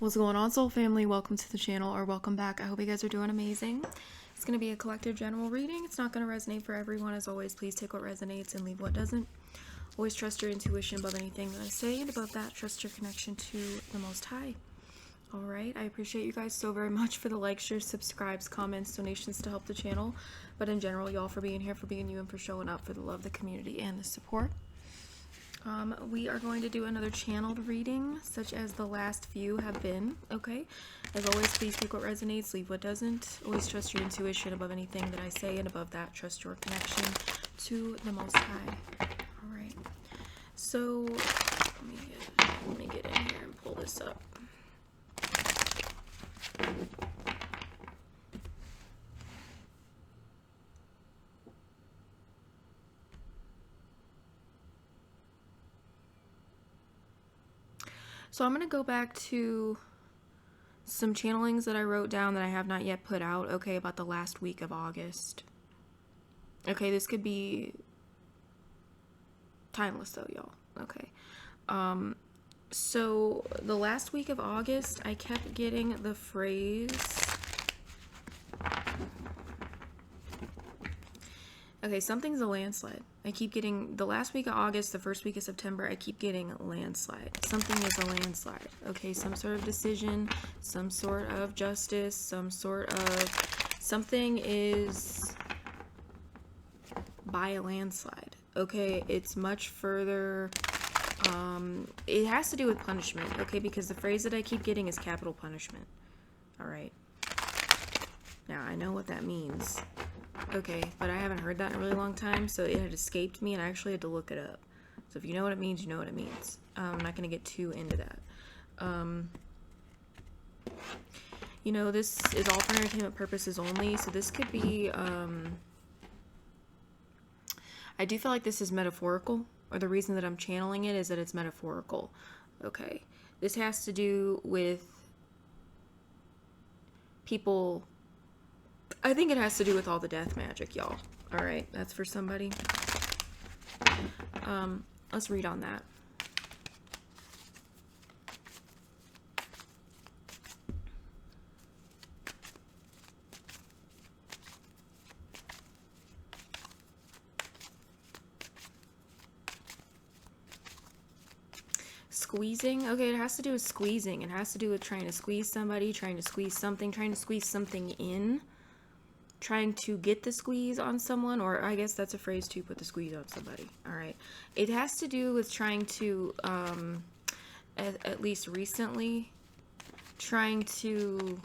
What's going on, soul family? Welcome to the channel, or welcome back. I hope you guys are doing amazing. It's going to be a collective general reading. It's not going to resonate for everyone. As always, please take what resonates and leave what doesn't. Always trust your intuition above anything that I say, and above that, trust your connection to the Most High. All right, I appreciate you guys so very much for the likes, shares, subscribes, comments, donations to help the channel. But in general, y'all for being here, for being you, and for showing up, for the love, the community, and the support. We are going to do another channeled reading, such as the last few have been, okay? As always, please take what resonates, leave what doesn't. Always trust your intuition above anything that I say, and above that, trust your connection to the Most High. All right. So, let me get in here and pull this up. So I'm going to go back to some channelings that I wrote down that I have not yet put out, okay, about the last week of August. Okay, this could be timeless though, y'all. Okay. So the last week of August, I kept getting the phrase... Okay, something's a landslide. I keep getting, the last week of August, the first week of September, I keep getting landslide. Something is a landslide. Okay, some sort of decision, some sort of justice, something is by a landslide. Okay, it's much further, it has to do with punishment, okay, because the phrase that I keep getting is capital punishment. All right. Now, I know what that means. Okay, but I haven't heard that in a really long time, so it had escaped me, and I actually had to look it up. So if you know what it means, you know what it means. I'm not going to get too into that. You know, this is all for entertainment purposes only, so this could be, I do feel like this is metaphorical, or the reason that I'm channeling it is that it's metaphorical. Okay, this has to do with people... I think it has to do with all the death magic, y'all. All right, that's for somebody. Let's read on that. Squeezing. Okay, it has to do with squeezing. It has to do with trying to squeeze somebody, trying to squeeze something, trying to squeeze something in. Trying to get the squeeze on someone, or I guess that's a phrase to put the squeeze on somebody. All right. It has to do with trying to, at least recently, trying to...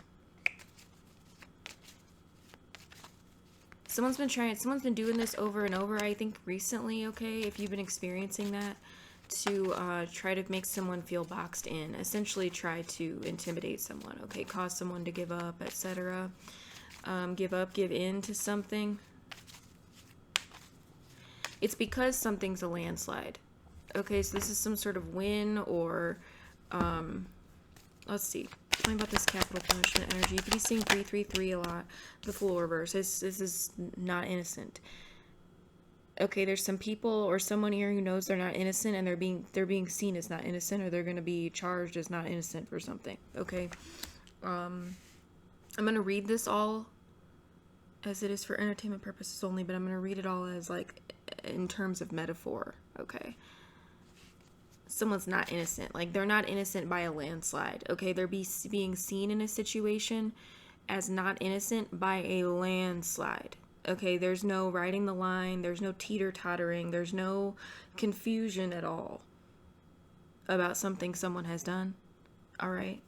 Someone's been doing this over and over, I think, recently, okay? If you've been experiencing that, to try to make someone feel boxed in. Essentially try to intimidate someone, okay? Cause someone to give up, etc. Give up, give in to something. It's because something's a landslide. Okay, so this is some sort of win, or let's see. Tell me about this capital punishment energy. You could be seeing 333 a lot. The Fool reverse. This is not innocent. Okay, there's some people or someone here who knows they're not innocent, and they're being seen as not innocent, or they're going to be charged as not innocent for something. Okay. I'm going to read this all as it is for entertainment purposes only, but I'm going to read it all as, like, in terms of metaphor, okay? Someone's not innocent. Like, they're not innocent by a landslide, okay? They're being seen in a situation as not innocent by a landslide, okay? There's no riding the line. There's no teeter-tottering. There's no confusion at all about something someone has done, all right?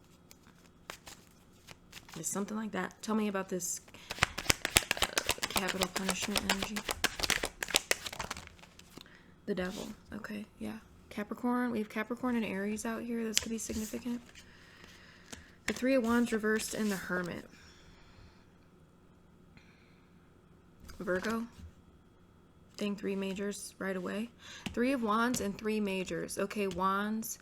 Just something like that. Tell me about this capital punishment energy. The Devil. Okay, yeah. Capricorn. We have Capricorn and Aries out here. This could be significant. The Three of Wands reversed and the Hermit. Virgo. Dang, 3 majors right away. 3 of Wands and 3 majors. Okay, Wands.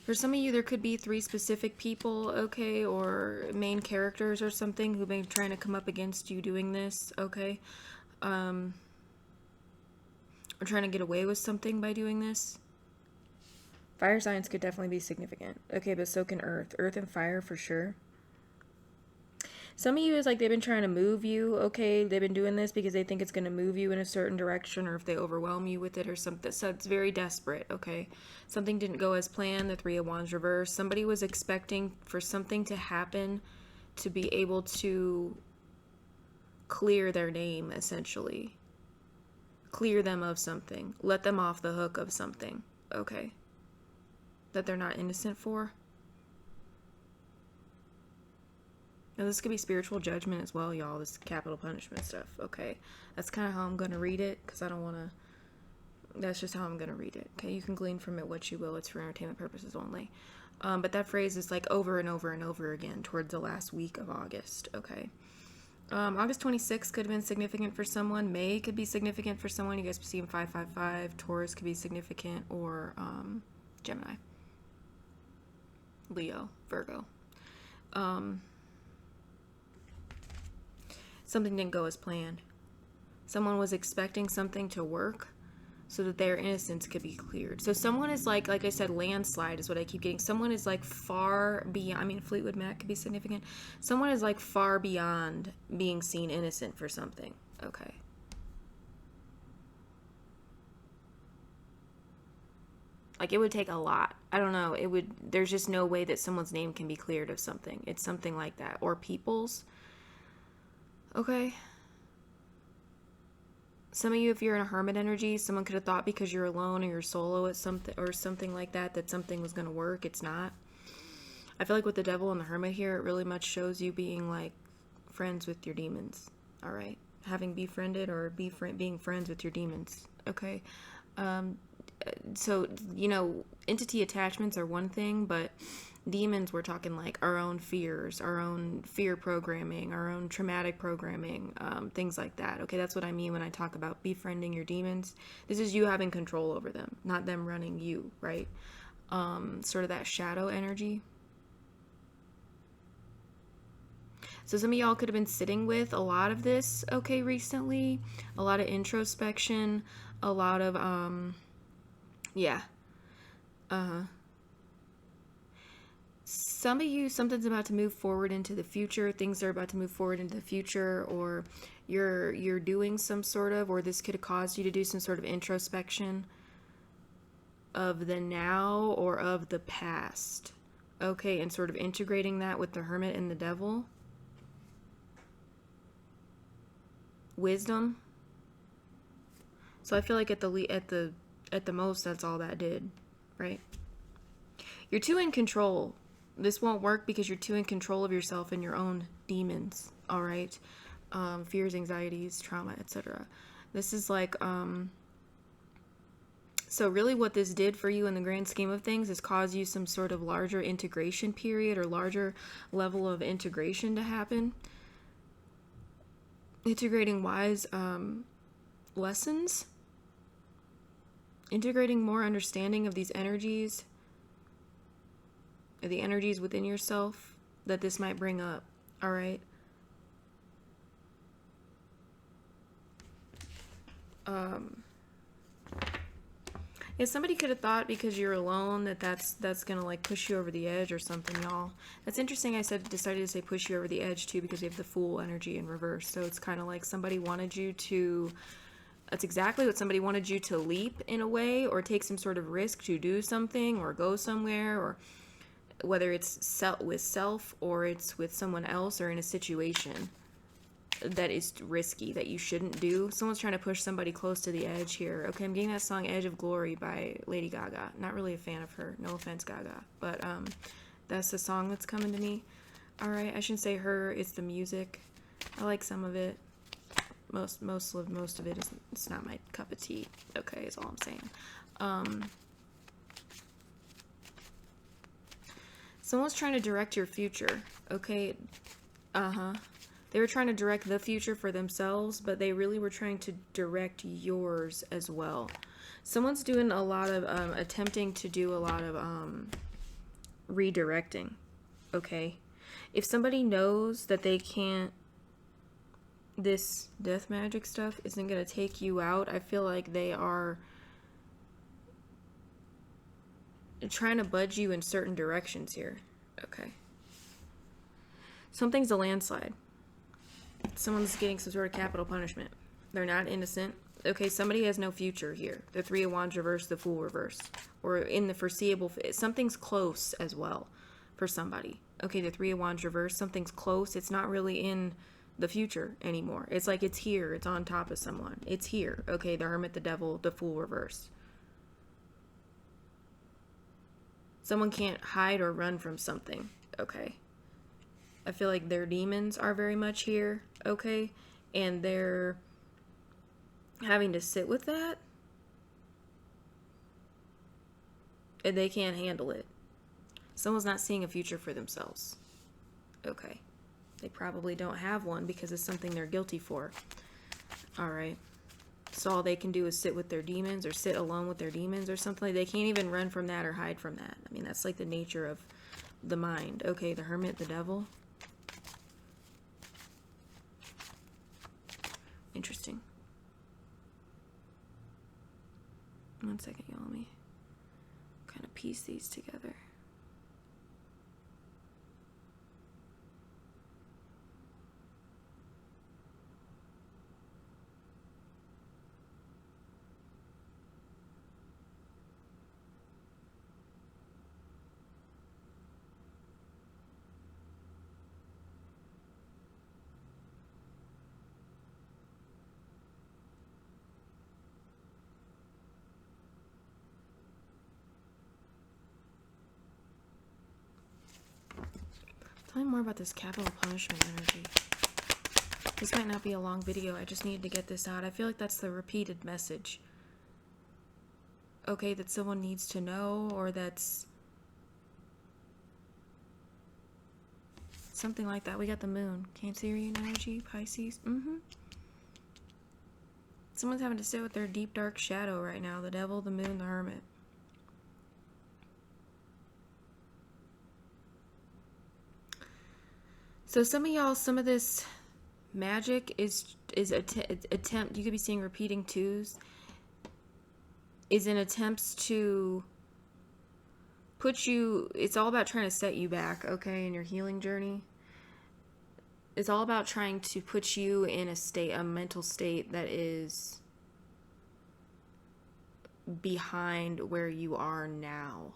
For some of you, there could be 3 specific people, okay, or main characters or something who've been trying to come up against you doing this, okay? Or trying to get away with something by doing this. Fire signs could definitely be significant. Okay, but so can earth. Earth and fire for sure. Some of you is like they've been trying to move you, okay? They've been doing this because they think it's going to move you in a certain direction, or if they overwhelm you with it or something. So it's very desperate, okay? Something didn't go as planned, the Three of Wands reversed. Somebody was expecting for something to happen to be able to clear their name, essentially. Clear them of something. Let them off the hook of something, okay? That they're not innocent for. Now, this could be spiritual judgment as well, y'all. This capital punishment stuff, okay? That's kind of how I'm going to read it, because I don't want to... That's just how I'm going to read it, okay? You can glean from it what you will. It's for entertainment purposes only. But that phrase is like over and over and over again towards the last week of August, okay? August 26th could have been significant for someone. May could be significant for someone. You guys see him 555. Taurus could be significant, or Gemini. Leo. Virgo. Something didn't go as planned. Someone was expecting something to work so that their innocence could be cleared. So someone is like I said, landslide is what I keep getting. Someone is like far beyond, I mean, Fleetwood Mac could be significant. Someone is like far beyond being seen innocent for something. Okay. Like, it would take a lot. I don't know. There's just no way that someone's name can be cleared of something. It's something like that. Or people's. Okay. Some of you, if you're in a hermit energy, someone could have thought because you're alone or you're solo at something or something like that, that something was going to work. It's not. I feel like with the devil and the hermit here, it really much shows you being like friends with your demons. All right. Having befriended or being friends with your demons. Okay. So, you know, entity attachments are one thing, but demons, we're talking like our own fears, our own fear programming, our own traumatic programming, things like that. Okay, that's what I mean when I talk about befriending your demons. This is you having control over them, not them running you, right? Sort of that shadow energy. So some of y'all could have been sitting with a lot of this, okay, recently. A lot of introspection, a lot of, yeah. Some of you, something's about to move forward into the future. Things are about to move forward into the future, or you're doing some sort of, or this could have caused you to do some sort of introspection of the now or of the past. Okay, and sort of integrating that with the hermit and the devil. Wisdom. So I feel like at the most, that's all that did, right? You're too in control. This won't work because you're too in control of yourself and your own demons, all right? Fears, anxieties, trauma, etc. This is like, so really what this did for you in the grand scheme of things is cause you some sort of larger integration period or larger level of integration to happen. Integrating wise lessons. Integrating more understanding of these energies, the energies within yourself that this might bring up, all right? Yeah, somebody could have thought because you're alone that's gonna like push you over the edge or something, y'all. That's interesting. I decided to say push you over the edge too because you have the Fool energy in reverse. So it's kind of like somebody wanted you to. That's exactly what somebody wanted you to leap in a way, or take some sort of risk to do something or go somewhere, or whether it's with self or it's with someone else or in a situation that is risky that you shouldn't do. Someone's trying to push somebody close to the edge here. Okay, I'm getting that song Edge of Glory by Lady Gaga. Not really a fan of her. No offense, Gaga. But that's the song that's coming to me. All right, I shouldn't say her. It's the music. I like some of it. Most of it is, it's not my cup of tea. Okay, is all I'm saying. Someone's trying to direct your future. Okay. They were trying to direct the future for themselves, but they really were trying to direct yours as well. Someone's doing a lot of attempting to do a lot of redirecting. Okay. If somebody knows that they can't, this death magic stuff isn't going to take you out, I feel like they are trying to budge you in certain directions here. Okay. Something's a landslide. Someone's getting some sort of capital punishment. They're not innocent. Okay, somebody has no future here. The Three of Wands reverse, the Fool reverse. Or in the foreseeable, something's close as well for somebody. Okay, the Three of Wands reverse, something's close. It's not really in the future anymore. It's like it's here. It's on top of someone. It's here. Okay, the Hermit, the Devil, the Fool reverse. Someone can't hide or run from something. Okay. I feel like their demons are very much here. Okay. And they're having to sit with that. And they can't handle it. Someone's not seeing a future for themselves. Okay. They probably don't have one because it's something they're guilty for. Alright. So all they can do is sit with their demons or sit alone with their demons or something. They can't even run from that or hide from that. I mean, that's like the nature of the mind. Okay, the Hermit, the Devil. Interesting. One second, y'all. Let me kind of piece these together. Tell me more about this capital punishment energy. This might not be a long video. I just needed to get this out. I feel like that's the repeated message. Okay, that someone needs to know, or that's something like that. We got the Moon. Cancerian energy, Pisces. Someone's having to sit with their deep, dark shadow right now. The Devil, the Moon, the Hermit. So some of y'all, some of this magic is attempt. You could be seeing repeating twos. Is in attempts to put you. It's all about trying to set you back, okay, in your healing journey. It's all about trying to put you in a mental state that is behind where you are now.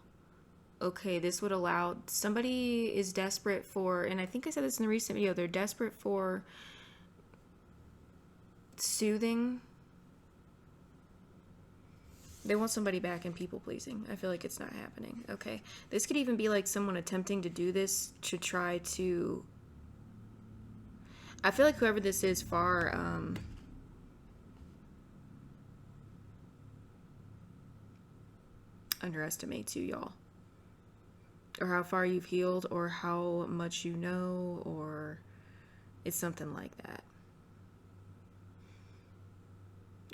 Okay, this would allow, somebody is desperate for, and I think I said this in the recent video, they're desperate for soothing. They want somebody back in people pleasing. I feel like it's not happening. Okay, this could even be like someone attempting to do this to try to, I feel like whoever this is far underestimates you, y'all. Or how far you've healed, or how much you know, or it's something like that.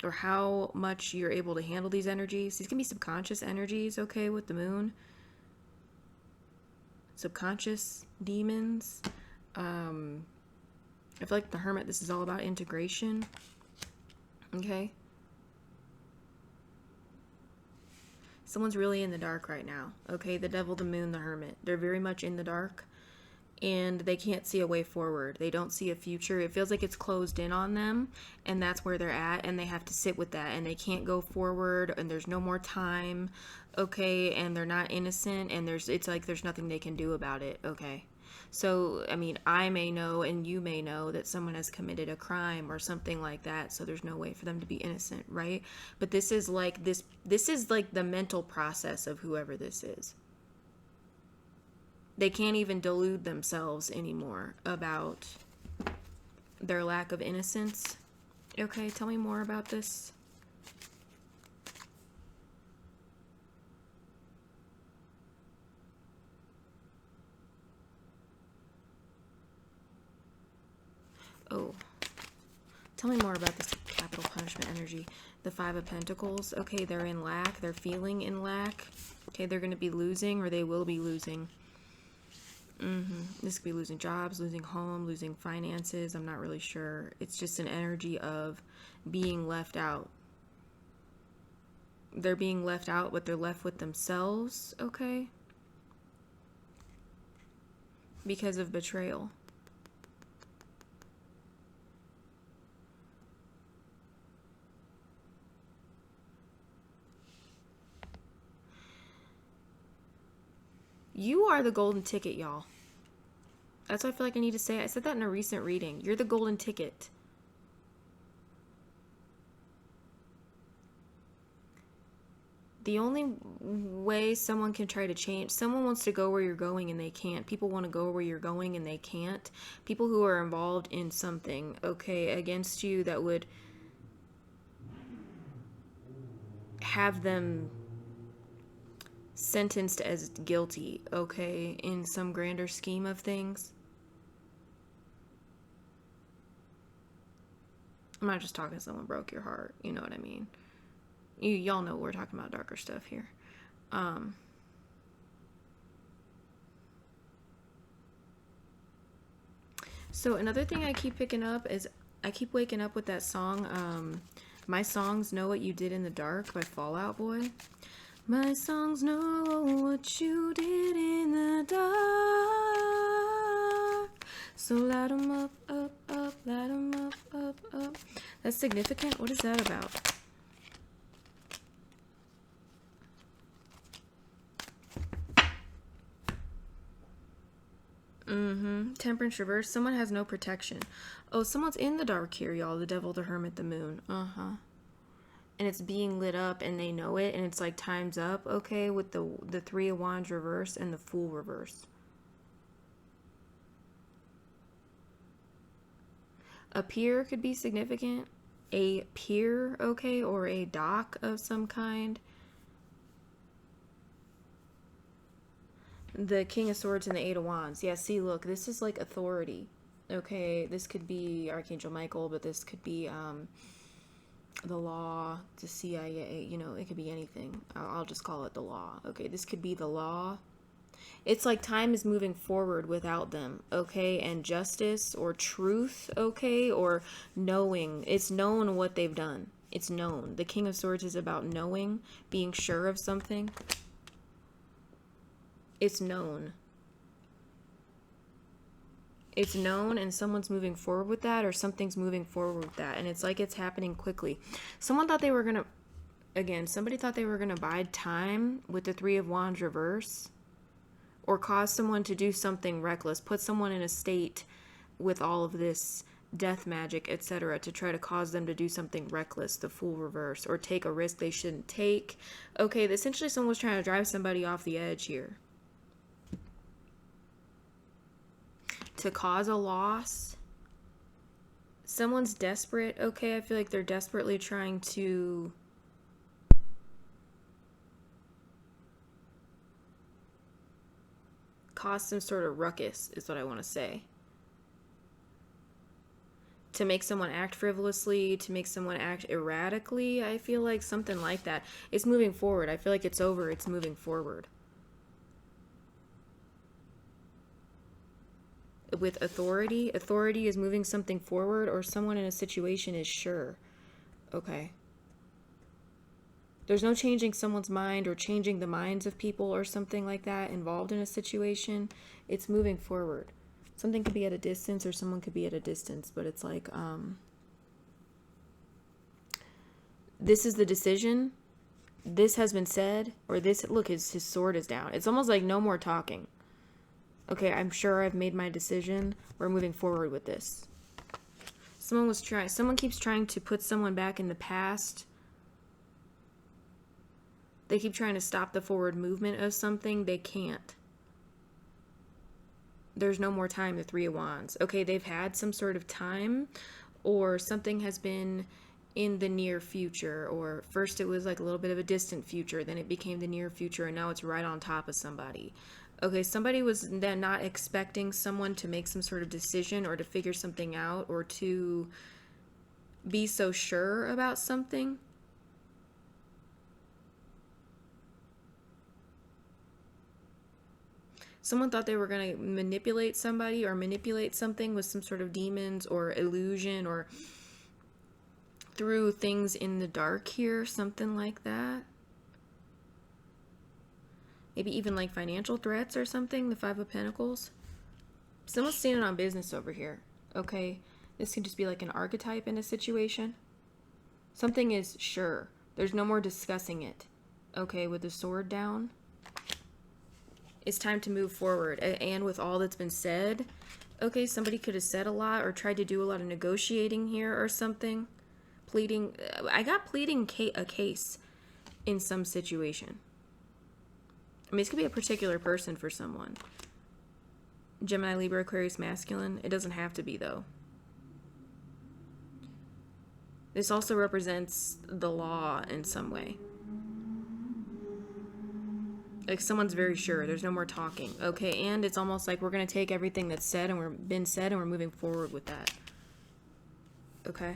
Or how much you're able to handle these energies. These can be subconscious energies, okay, with the Moon. Subconscious demons. I feel like the Hermit, this is all about integration. Okay. Someone's really in the dark right now. Okay, the Devil, the Moon, the Hermit. They're very much in the dark. And they can't see a way forward. They don't see a future. It feels like it's closed in on them. And that's where they're at. And they have to sit with that. And they can't go forward. And there's no more time. Okay, and they're not innocent. And it's like there's nothing they can do about it. Okay. So, I mean, I may know and you may know that someone has committed a crime or something like that, so there's no way for them to be innocent, right? But this is like this is like the mental process of whoever this is. They can't even delude themselves anymore about their lack of innocence. Okay, tell me more about this. Oh, tell me more about this capital punishment energy. The Five of Pentacles. Okay, they're in lack. They're feeling in lack. Okay, they're going to be losing, or they will be losing. This could be losing jobs, losing home, losing finances. I'm not really sure. It's just an energy of being left out. they're being left out, but they're left with themselves, okay? Because of betrayal. You are the golden ticket, y'all. That's what I feel like I need to say. I said that in a recent reading. You're the golden ticket. The only way someone can try to change, someone wants to go where you're going and they can't. People want to go where you're going and they can't. People who are involved in something, okay, against you that would have them sentenced as guilty, okay, in some grander scheme of things. I'm not just talking someone broke your heart, you know what I mean? Y'all know we're talking about darker stuff here. So another thing I keep picking up is I keep waking up with that song, My Songs Know What You Did in the Dark by Fall Out Boy. My songs know what you did in the dark. So light 'em up, up, up, light 'em up, up, up. That's significant? What is that about? Temperance reverse. Someone has no protection. Oh, someone's in the dark here, y'all. The devil, the hermit, the moon. And it's being lit up and they know it, and it's like time's up, okay, with the Three of Wands reverse and the Fool reverse. A pier could be significant. A pier, okay, or a dock of some kind. The King of Swords and the Eight of Wands. Yeah, see, look, this is like authority. Okay, this could be Archangel Michael, but this could be the law, the CIA, you know, it could be anything. I'll just call it the law. Okay, this could be the law. It's like time is moving forward without them, okay? And justice or truth, okay? Or knowing. It's known what they've done. It's known. The King of Swords is about knowing, being sure of something. It's known. It's known, and someone's moving forward with that, or something's moving forward with that, and it's like it's happening quickly. Someone thought they were gonna, again, somebody thought they were gonna bide time with the Three of Wands reverse, or cause someone to do something reckless, put someone in a state with all of this death magic, etc., to try to cause them to do something reckless, the Fool reverse, or take a risk they shouldn't take. Okay, essentially someone was trying to drive somebody off the edge here. To cause a loss. Someone's desperate, okay? I feel like they're desperately trying to cause some sort of ruckus, is what I want to say. To make someone act frivolously, to make someone act erratically, I feel like something like that. It's moving forward. I feel like it's over. It's moving forward. With authority is moving something forward, or someone in a situation is sure. Okay. There's no changing someone's mind or changing the minds of people or something like that involved in a situation. It's moving forward. Something could be at a distance, or someone could be at a distance, but it's like, this is the decision. This has been said, or this, look, his sword is down. It's almost like no more talking. Okay, I'm sure I've made my decision. We're moving forward with this. Someone keeps trying to put someone back in the past. They keep trying to stop the forward movement of something. They can't. There's no more time, the Three of Wands. Okay, they've had some sort of time, or something has been in the near future, or first it was like a little bit of a distant future, then it became the near future, and now it's right on top of somebody. Okay, somebody was then not expecting someone to make some sort of decision, or to figure something out, or to be so sure about something. Someone thought they were going to manipulate somebody or manipulate something with some sort of demons or illusion, or through things in the dark here, something like that. Maybe even like financial threats or something, the Five of Pentacles. Someone's standing on business over here, okay? This can just be like an archetype in a situation. Something is sure. There's no more discussing it, okay, with the sword down. It's time to move forward. And with all that's been said, okay, somebody could have said a lot or tried to do a lot of negotiating here or something. Pleading. I got pleading a case in some situation. I mean, this could be a particular person for someone. Gemini, Libra, Aquarius, masculine. It doesn't have to be, though. This also represents the law in some way. Like someone's very sure. There's no more talking. Okay, and it's almost like we're going to take everything that's said and we're moving forward with that. Okay.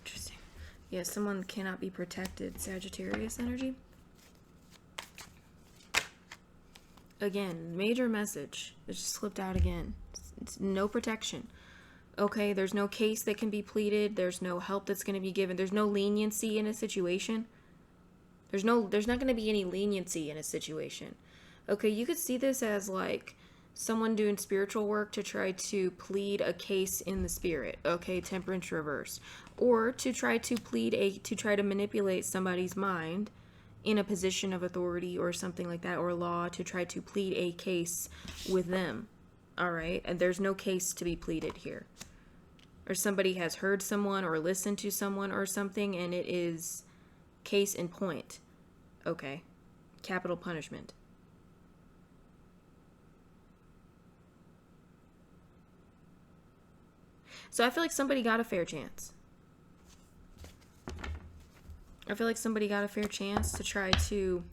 Interesting. Yeah, someone cannot be protected. Sagittarius energy. Again, major message. It just slipped out again. It's no protection. Okay, there's no case that can be pleaded. There's no help that's going to be given. There's no leniency in a situation. There's not going to be any leniency in a situation. Okay, you could see this as like someone doing spiritual work to try to plead a case in the spirit. Okay, Temperance reverse. Or to try to manipulate somebody's mind in a position of authority or something like that, or law, to try to plead a case with them. All right, and there's no case to be pleaded here. Or somebody has heard someone or listened to someone or something, and it is case in point. Okay, capital punishment. So I feel like somebody got a fair chance. I feel like somebody got a fair chance to try to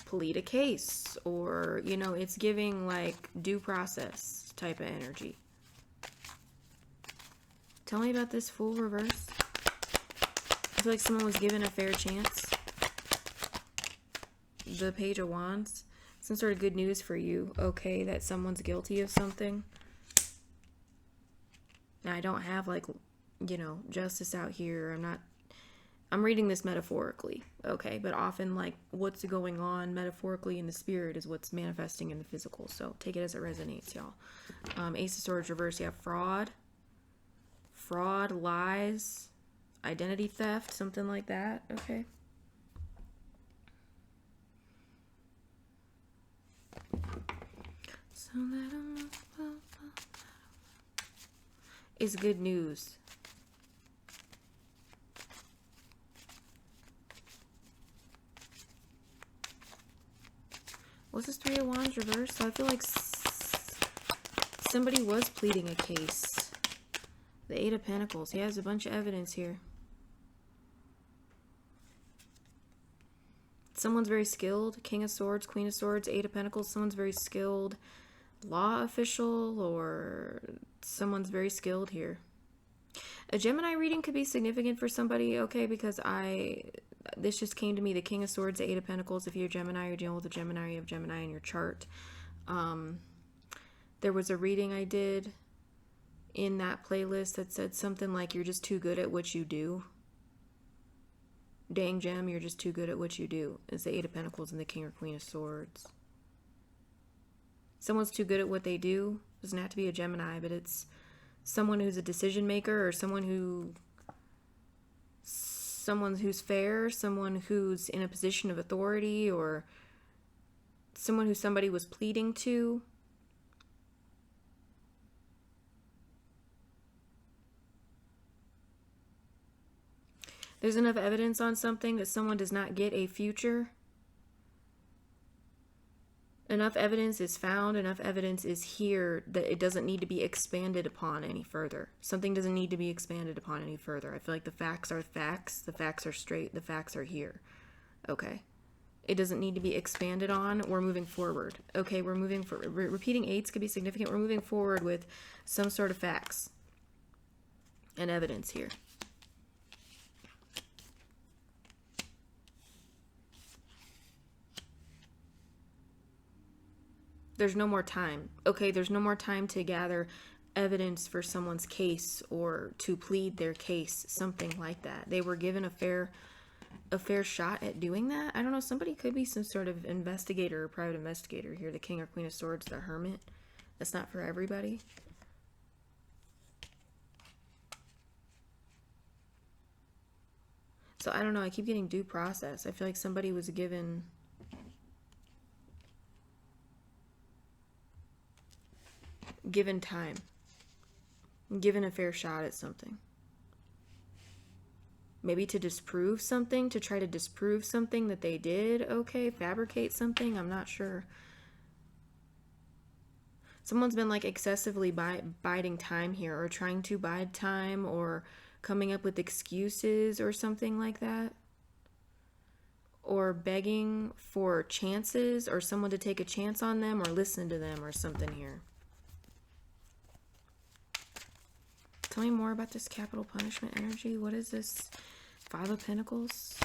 plead a case, or, you know, it's giving like due process type of energy. Tell me about this Fool reverse. I feel like someone was given a fair chance. The Page of Wands. Some sort of good news for you, okay, that someone's guilty of something. Now, I don't have like, you know, justice out here. I'm reading this metaphorically, okay? But often, like, what's going on metaphorically in the spirit is what's manifesting in the physical. So take it as it resonates, y'all. Ace of Swords reverse, you have fraud, lies, identity theft, something like that, okay? So that is good news. What's this Three of Wands reverse? So I feel like somebody was pleading a case. The Eight of Pentacles. He has a bunch of evidence here. Someone's very skilled. King of Swords, Queen of Swords, Eight of Pentacles. Someone's very skilled. Law official, or someone's very skilled here. A Gemini reading could be significant for somebody, okay, because this just came to me, the King of Swords, the Eight of Pentacles. If you're Gemini, you're dealing with a Gemini, you have Gemini in your chart. There was a reading I did in that playlist that said something like, you're just too good at what you do. Dang, Gem, you're just too good at what you do. It's the Eight of Pentacles and the King or Queen of Swords. Someone's too good at what they do. Doesn't have to be a Gemini, but it's someone who's a decision maker, or someone who's fair, someone who's in a position of authority, or someone who somebody was pleading to. There's enough evidence on something that someone does not get a future. Enough evidence is found, enough evidence is here that it doesn't need to be expanded upon any further. Something doesn't need to be expanded upon any further. I feel like the facts are facts, the facts are straight, the facts are here. Okay. It doesn't need to be expanded on. We're moving forward. Okay, we're moving for repeating eights could be significant. We're moving forward with some sort of facts and evidence here. There's no more time. Okay, there's no more time to gather evidence for someone's case or to plead their case, something like that. They were given a fair shot at doing that. I don't know, somebody could be some sort of investigator or private investigator here. The King or Queen of Swords, the Hermit. That's not for everybody. So I don't know, I keep getting due process. I feel like somebody was given time, given a fair shot at something. Maybe to disprove something, to try to disprove something that they did. Okay, fabricate something, I'm not sure. Someone's been like excessively biding time here, or trying to bide time, or coming up with excuses or something like that. Or begging for chances, or someone to take a chance on them, or listen to them, or something here. Tell me more about this capital punishment energy. What is this? Five of Pentacles.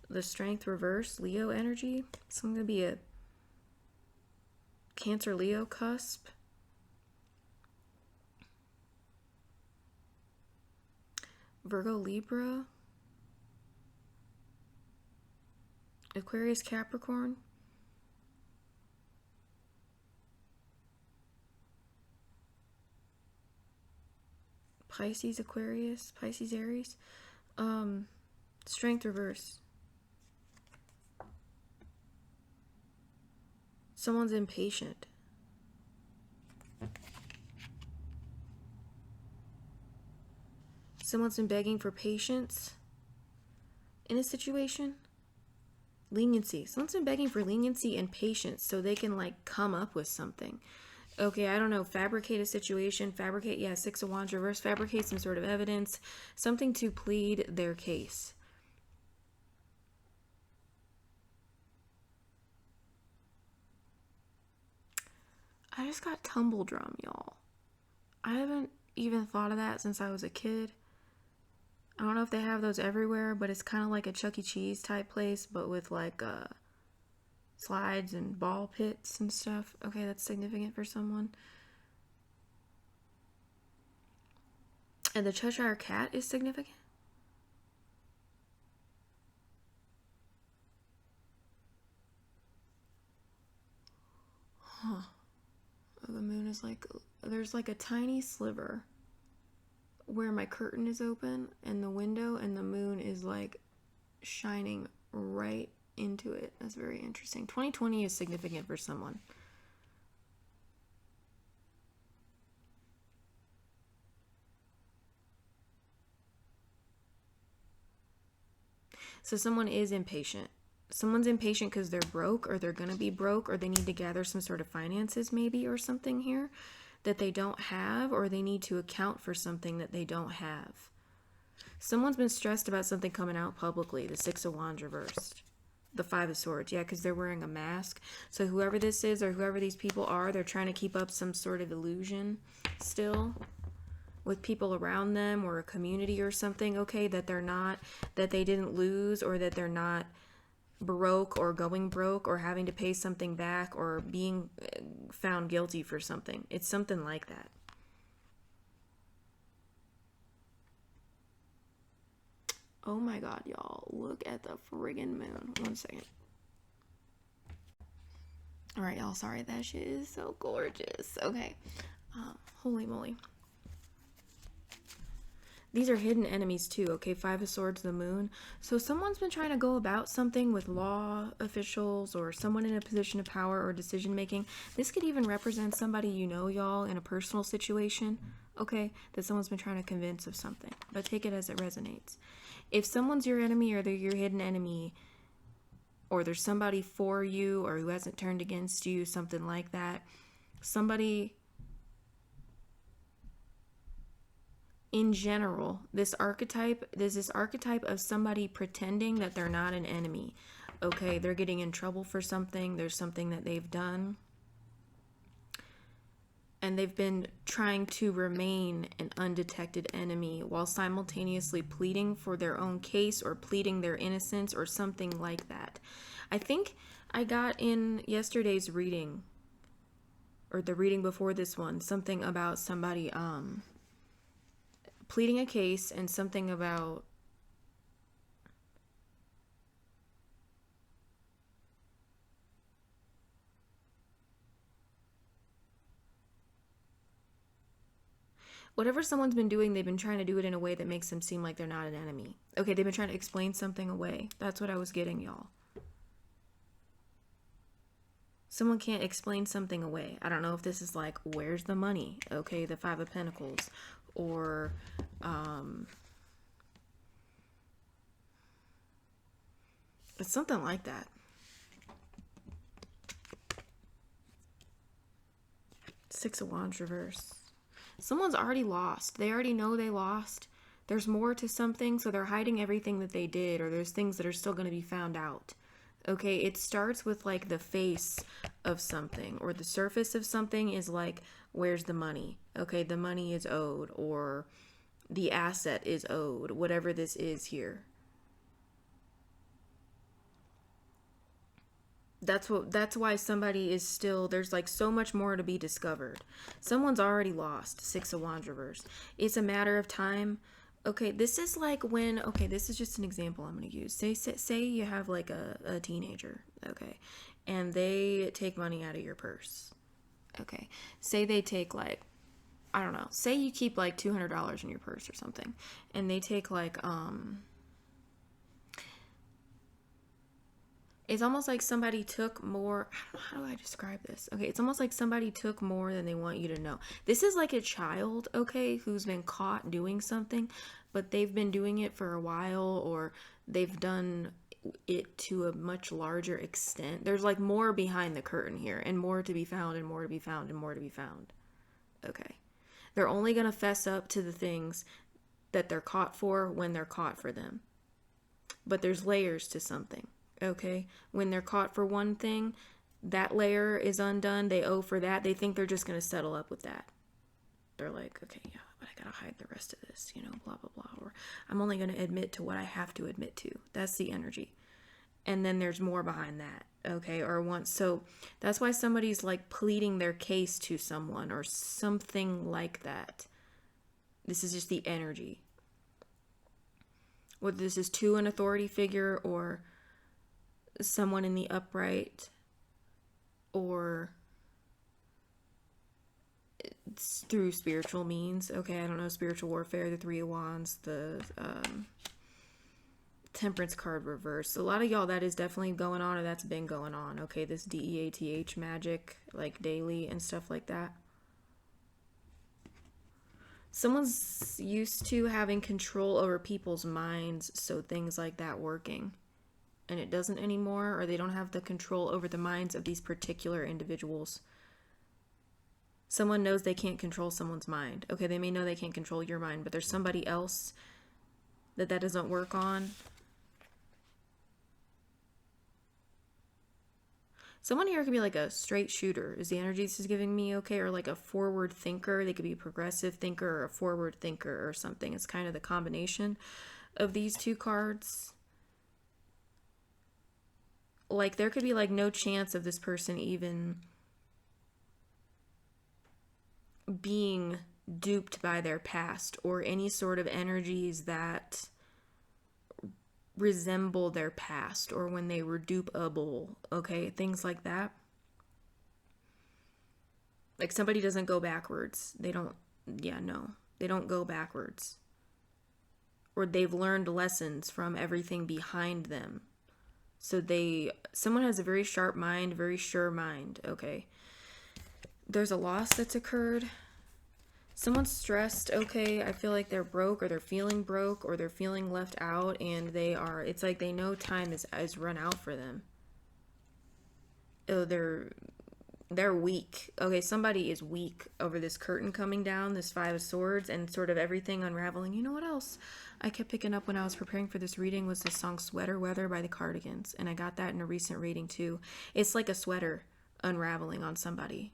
The Strength reverse, Leo energy. So I'm going to be a Cancer Leo cusp. Virgo Libra. Aquarius Capricorn. Pisces Aquarius. Pisces Aries. Strength reverse. Someone's impatient. Someone's been begging for patience in a situation. Leniency. Someone's been begging for leniency and patience so they can like come up with something. Okay, I don't know, fabricate a situation, fabricate, Six of Wands reverse, fabricate some sort of evidence, something to plead their case. I just got tumble drum, y'all. I haven't even thought of that since I was a kid. I don't know if they have those everywhere, but it's kind of like a Chuck E. Cheese type place, but with like slides and ball pits and stuff. Okay, that's significant for someone. And the Cheshire Cat is significant. Huh. The moon is like, there's like a tiny sliver where my curtain is open and the window, and the moon is like shining right into it. That's very interesting. 2020 is significant for someone. So someone is impatient. Someone's impatient because they're broke, or they're going to be broke, or they need to gather some sort of finances maybe, or something here that they don't have, or they need to account for something that they don't have. Someone's been stressed about something coming out publicly. The Six of Wands reversed. The Five of Swords, because they're wearing a mask. So whoever this is, or whoever these people are, they're trying to keep up some sort of illusion still with people around them, or a community or something, okay, that they're not, that they didn't lose, or that they're not broke or going broke or having to pay something back or being found guilty for something. It's something like that. Oh my god, y'all. Look at the friggin' moon. 1 second. Alright, y'all. Sorry. That shit is so gorgeous. Okay. Holy moly. These are hidden enemies too, okay? Five of Swords, the moon. So someone's been trying to go about something with law officials, or someone in a position of power or decision making. This could even represent somebody you know, y'all, in a personal situation, okay? That someone's been trying to convince of something. But take it as it resonates. If someone's your enemy, or they're your hidden enemy, or there's somebody for you, or who hasn't turned against you, something like that, somebody in general, there's this archetype of somebody pretending that they're not an enemy. Okay, they're getting in trouble for something. There's something that they've done, and they've been trying to remain an undetected enemy while simultaneously pleading for their own case, or pleading their innocence, or something like that. I think I got in yesterday's reading, or the reading before this one, something about somebody pleading a case, and something about whatever someone's been doing, they've been trying to do it in a way that makes them seem like they're not an enemy. Okay, they've been trying to explain something away. That's what I was getting, y'all. Someone can't explain something away. I don't know if this is like, where's the money? Okay, the Five of Pentacles. Or, it's something like that. Six of Wands reverse. Someone's already lost. They already know they lost. There's more to something, so they're hiding everything that they did, or there's things that are still going to be found out. Okay, it starts with like the face of something, or the surface of something is like, where's the money? Okay, the money is owed, or the asset is owed, whatever this is here. That's why somebody is still, there's like so much more to be discovered. Someone's already lost. Six of Wands reverse. It's a matter of time. Okay, this is like when, okay, this is just an example I'm going to use. Say you have like a teenager, okay, and they take money out of your purse. Okay, say they take like, I don't know, say you keep like $200 in your purse or something, and they take like, it's almost like somebody took more. How do I describe this? Okay, it's almost like somebody took more than they want you to know. This is like a child, okay, who's been caught doing something, but they've been doing it for a while, or they've done it to a much larger extent. There's like more behind the curtain here, and more to be found, and more to be found, and more to be found. Okay. They're only going to fess up to the things that they're caught for when they're caught for them. But there's layers to something. Okay, when they're caught for one thing, that layer is undone. They owe for that. They think they're just going to settle up with that. They're like, okay, yeah, but I got to hide the rest of this, you know, blah, blah, blah. Or I'm only going to admit to what I have to admit to. That's the energy. And then there's more behind that. Okay, or once. So that's why somebody's like pleading their case to someone or something like that. This is just the energy. Whether this is to an authority figure, or someone in the upright, or it's through spiritual means. Okay, I don't know, spiritual warfare, the Three of Wands, the Temperance card reverse. A lot of y'all, that is definitely going on, or that's been going on. Okay, this DEATH magic, like daily and stuff like that. Someone's used to having control over people's minds, so things like that working, and it doesn't anymore, or they don't have the control over the minds of these particular individuals. Someone knows they can't control someone's mind. Okay, they may know they can't control your mind, but there's somebody else that doesn't work on. Someone here could be like a straight shooter, is the energy this is giving me, okay? Or like a forward thinker. They could be a progressive thinker or a forward thinker or something. It's kind of the combination of these two cards. Like, there could be like no chance of this person even being duped by their past, or any sort of energies that resemble their past, or when they were dupeable, okay? Things like that. Like, somebody doesn't go backwards. They don't, they don't go backwards. Or they've learned lessons from everything behind them. So someone has a very sharp mind, very sure mind, okay? There's a loss that's occurred. Someone's stressed, okay? I feel like they're broke, or they're feeling broke, or they're feeling left out, and it's like they know time is run out for them. Oh, they're weak. Okay, somebody is weak over this curtain coming down, this Five of Swords, and sort of everything unraveling. You know what else I kept picking up when I was preparing for this reading was the song Sweater Weather by the Cardigans, and I got that in a recent reading too. It's like a sweater unraveling on somebody.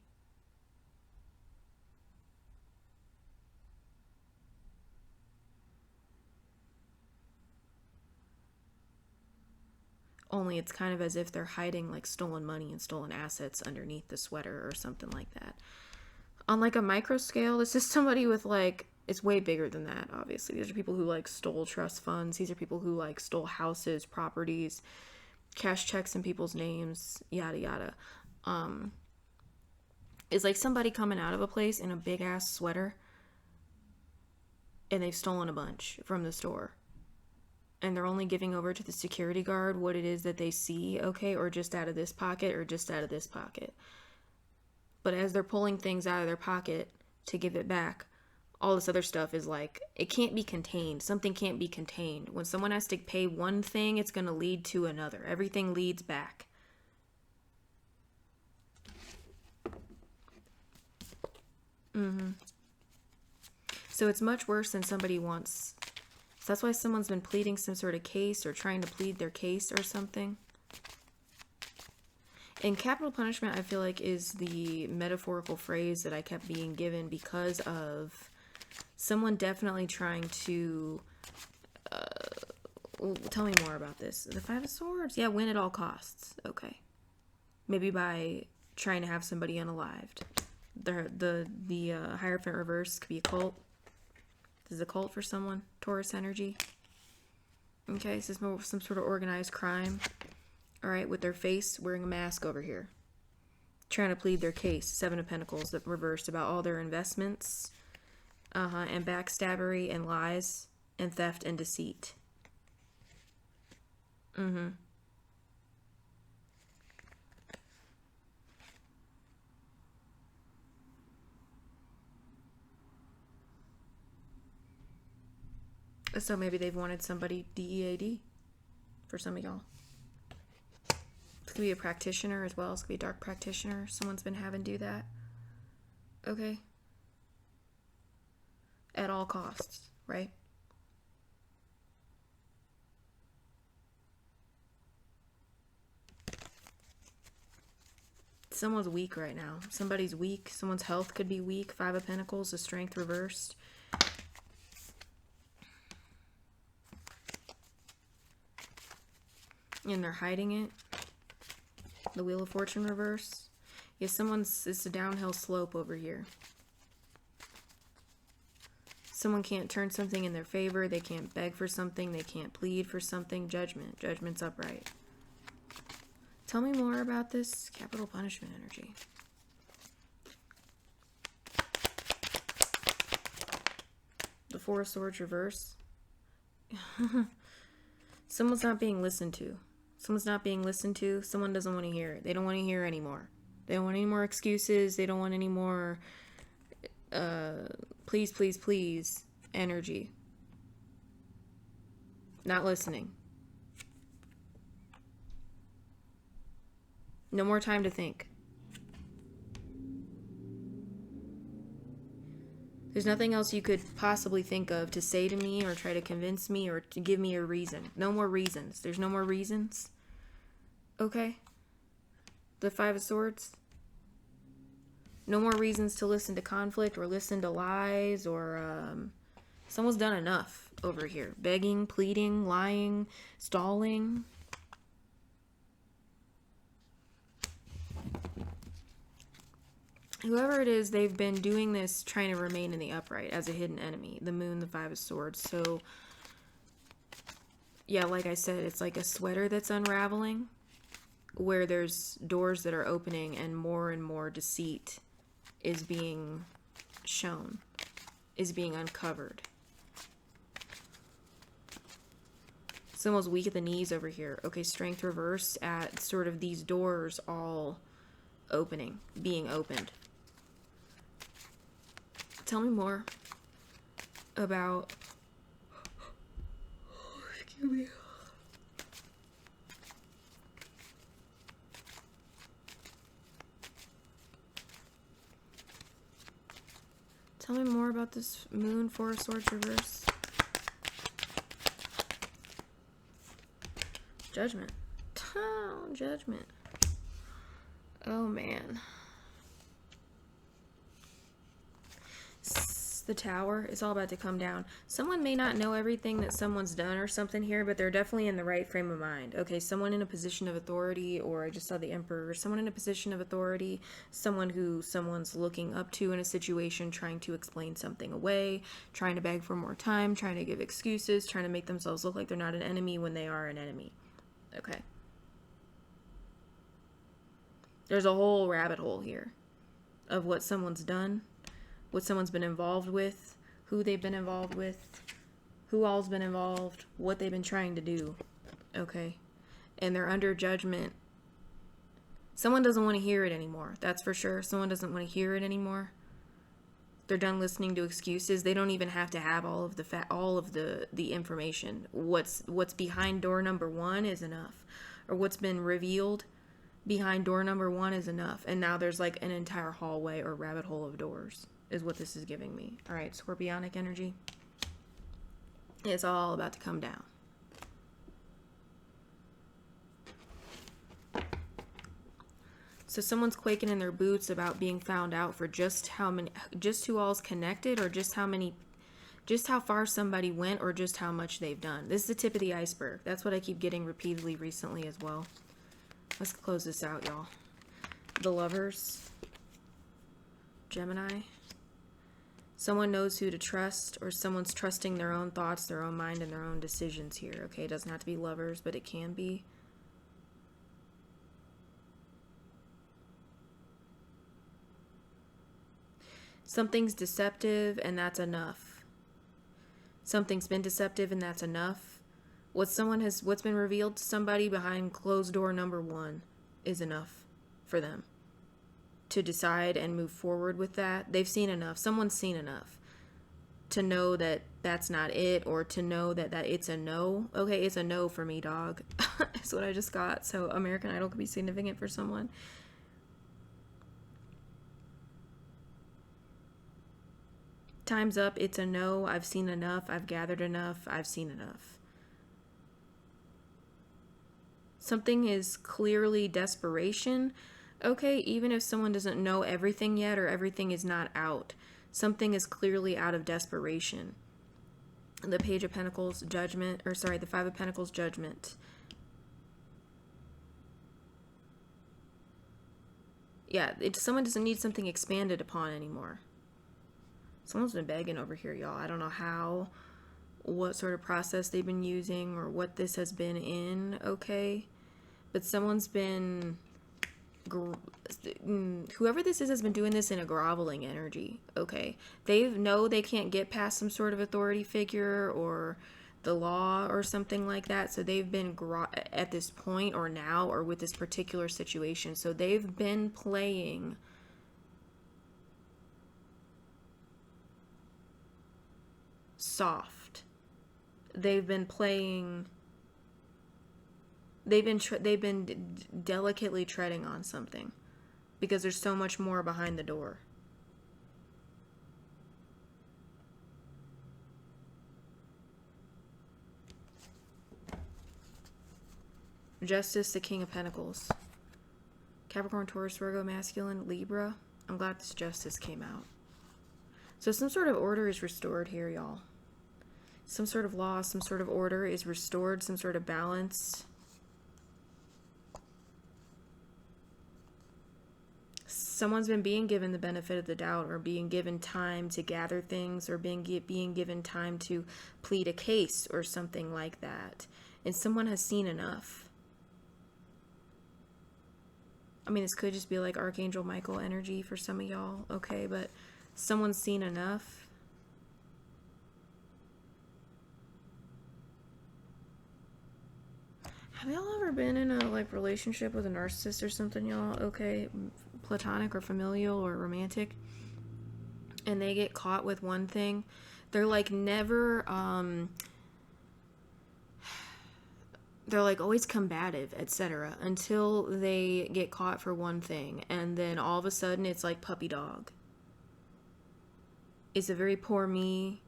only it's kind of as if they're hiding like stolen money and stolen assets underneath the sweater or something like that. On like a micro scale, this is somebody with like, it's way bigger than that, obviously. These are people who like stole trust funds. These are people who like stole houses, properties, cash checks in people's names, yada yada. It's like somebody coming out of a place in a big ass sweater and they've stolen a bunch from the store. And they're only giving over to the security guard what it is that they see, okay, or just out of this pocket or just out of this pocket. But as they're pulling things out of their pocket to give it back, all this other stuff is like, it can't be contained. Something can't be contained. When someone has to pay one thing, it's going to lead to another. Everything leads back. So it's much worse than somebody wants. So that's why someone's been pleading some sort of case or trying to plead their case or something. And capital punishment, I feel like, is the metaphorical phrase that I kept being given because of someone definitely trying to... tell me more about this. The Five of Swords? Yeah, win at all costs. Okay. Maybe by trying to have somebody unalived. The Hierophant reverse could be a cult. This is a cult for someone. Taurus energy. Okay, this is some sort of organized crime. Alright, with their face wearing a mask over here. Trying to plead their case. Seven of Pentacles that reversed about all their investments. And backstabbery and lies and theft and deceit. So maybe they've wanted somebody DEAD for some of y'all. This could be a practitioner as well. This could be a dark practitioner. Someone's been having do that. Okay. At all costs, right? Someone's weak right now. Somebody's weak. Someone's health could be weak. Five of Pentacles, the Strength reversed. And they're hiding it. The Wheel of Fortune reverse. Yeah, it's a downhill slope over here. Someone can't turn something in their favor. They can't beg for something. They can't plead for something. Judgment. Judgment's upright. Tell me more about this capital punishment energy. The Four of Swords reverse. Someone's not being listened to. Someone's not being listened to. Someone doesn't want to hear it. They don't want to hear anymore. They don't want any more excuses. They don't want any more please, please, please energy. Not listening. No more time to think. There's nothing else you could possibly think of to say to me or try to convince me or to give me a reason. No more reasons. There's no more reasons. Okay? The Five of Swords. No more reasons to listen to conflict or listen to lies or someone's done enough over here. Begging, pleading, lying, stalling. Whoever it is, they've been doing this trying to remain in the upright as a hidden enemy. The Moon, the Five of Swords. So, yeah, like I said, it's like a sweater that's unraveling where there's doors that are opening and more deceit is being shown, is being uncovered. Someone's weak at the knees over here. Okay, Strength reversed at sort of these doors all opening, being opened. Tell me more about... Excuse me. Tell me more about this Moon, Four of Swords reverse. Judgment. Oh, Judgment. Oh, man. The Tower. It's all about to come down. Someone may not know everything that someone's done or something here, but they're definitely in the right frame of mind. Okay, someone in a position of authority, or I just saw the Emperor, someone in a position of authority, someone who someone's looking up to in a situation, trying to explain something away, trying to beg for more time, trying to give excuses, trying to make themselves look like they're not an enemy when they are an enemy. Okay. There's a whole rabbit hole here of what someone's done, what someone's been involved with, who they've been involved with, who all's been involved, what they've been trying to do. Okay. And they're under judgment. Someone doesn't want to hear it anymore. That's for sure. Someone doesn't want to hear it anymore. They're done listening to excuses. They don't even have to have all of the information. What's behind door number 1 is enough. Or what's been revealed behind door number 1 is enough. And now there's like an entire hallway or rabbit hole of doors is what this is giving me. All right, scorpionic energy. It's all about to come down. So someone's quaking in their boots about being found out for just who all's connected, or just how far somebody went, or just how much they've done. This is the tip of the iceberg. That's what I keep getting repeatedly recently as well. Let's close this out, y'all. The Lovers. Gemini. Someone knows who to trust, or someone's trusting their own thoughts, their own mind, and their own decisions here. Okay, it doesn't have to be lovers, but it can be. Something's deceptive, and that's enough. Something's been deceptive, and that's enough. What's been revealed to somebody behind closed door number 1 is enough for them to decide and move forward with that. They've seen enough. Someone's seen enough to know that that's not it, or to know that it's a no. Okay, it's a no for me, dog. That's what I just got. So American Idol could be significant for someone. Time's up. It's a no. I've seen enough. I've gathered enough. I've seen enough. Something is clearly desperation. Okay, even if someone doesn't know everything yet, or everything is not out, something is clearly out of desperation. The Page of Pentacles, Judgment, the 5 of Pentacles, Judgment. Yeah, someone doesn't need something expanded upon anymore. Someone's been begging over here, y'all. I don't know what sort of process they've been using, or what this has been in, okay? But someone's been, whoever this is has been doing this in a groveling energy, okay? They know they can't get past some sort of authority figure or the law or something like that. So they've been at this point, or now, or with this particular situation. So they've been playing soft. They've been playing, they've been delicately treading on something, because there's so much more behind the door. Justice, the King of Pentacles. Capricorn, Taurus, Virgo, Masculine, Libra. I'm glad this Justice came out. So some sort of order is restored here, y'all. Some sort of law, some sort of order is restored, some sort of balance. Someone's been being given the benefit of the doubt, or being given time to gather things, or being given time to plead a case or something like that. And someone has seen enough. I mean, this could just be like Archangel Michael energy for some of y'all, okay? But someone's seen enough. Have y'all ever been in a relationship with a narcissist or something, y'all? Okay, platonic or familial or romantic, and they get caught with one thing. They're like never, they're like always combative, etc., until they get caught for one thing, and then all of a sudden it's like puppy dog. It's a very poor me,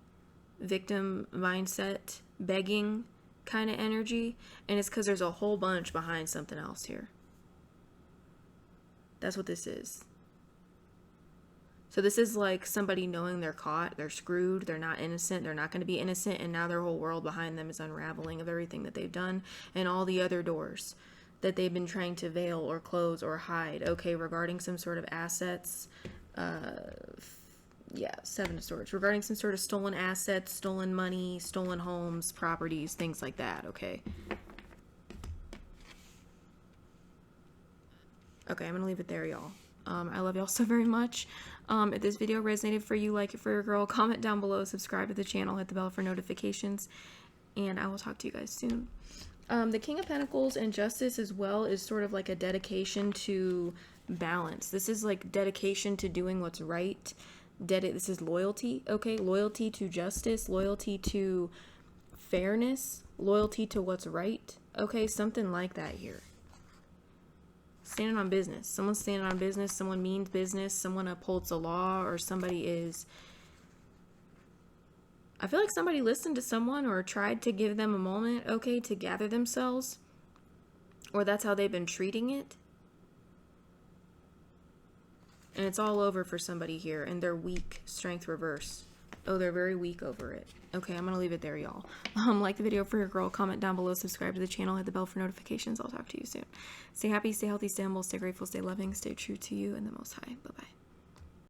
victim mindset, begging kind of energy, and it's because there's a whole bunch behind something else here. That's what this is. So this is like somebody knowing they're caught, they're screwed, they're not innocent, they're not going to be innocent, and now their whole world behind them is unraveling of everything that they've done and all the other doors that they've been trying to veil or close or hide. Okay, regarding some sort of assets, Seven of Swords. Regarding some sort of stolen assets, stolen money, stolen homes, properties, things like that, okay? Okay, I'm going to leave it there, y'all. I love y'all so very much. If this video resonated for you, like it for your girl, comment down below, subscribe to the channel, hit the bell for notifications, and I will talk to you guys soon. The King of Pentacles and Justice as well is sort of like a dedication to balance. This is like dedication to doing what's right. This is loyalty, okay? Loyalty to justice, loyalty to fairness, loyalty to what's right, okay? Something like that here. Standing on business. Someone's standing on business, someone means business, someone upholds the law, or somebody is... I feel like somebody listened to someone or tried to give them a moment, okay, to gather themselves. Or that's how they've been treating it. And it's all over for somebody here, and they're weak. Strength reverse. Oh, they're very weak over it. Okay, I'm going to leave it there, y'all. Like the video for your girl, comment down below, subscribe to the channel, hit the bell for notifications. I'll talk to you soon. Stay happy, stay healthy, stay humble, stay grateful, stay loving, stay true to you and the Most High. Bye-bye.